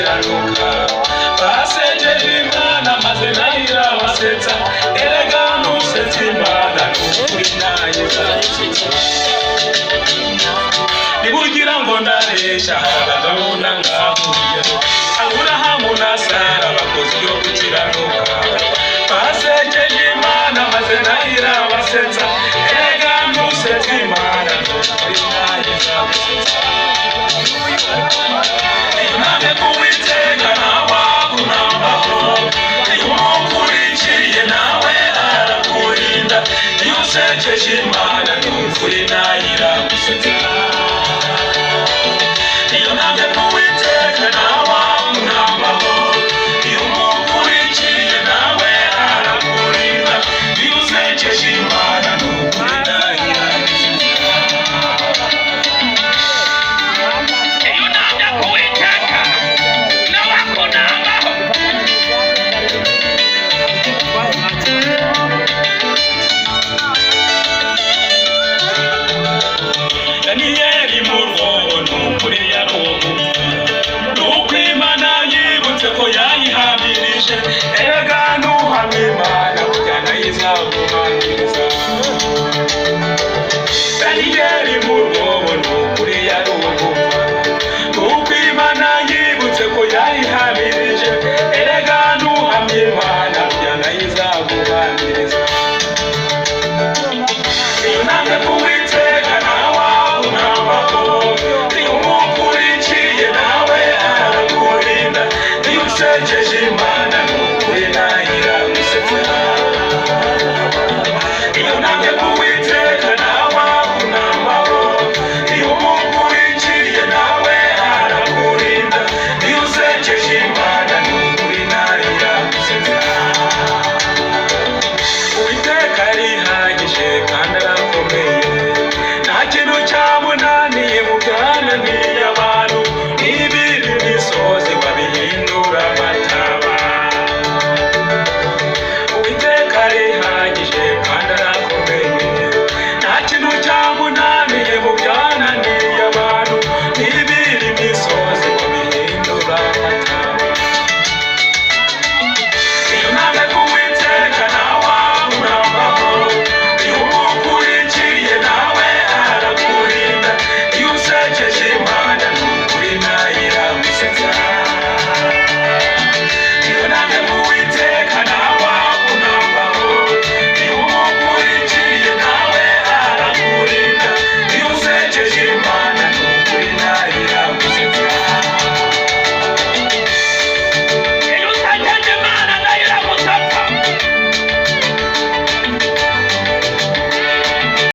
gukiranuka basejeje Imana maze nahira basetsa erega nusetsa Imana n'ukuri nayiza nibugira ngo ndaresha abagabunda ngahuye Aburahamu na Sara bakoze yo gukiranuka basejeje Imana maze nahira basetsa erega nusetsa Imana n'ukuri nayiza Iname kuwiteka nawe kunambaho Yumukurikiye nawe arakurinda Iyo usekeje Imana n'ukuri nayira gusetsa Iname kuwiteka nawe kunambaho Yumukurikiye nawe arakurinda Iyo usekeje Imana n'ukuri nayira Danieli murwobo n'ukuri yarobo nuko Imana yibutse ko yayihamirije erega nuhamye Imana kujyana yizavuga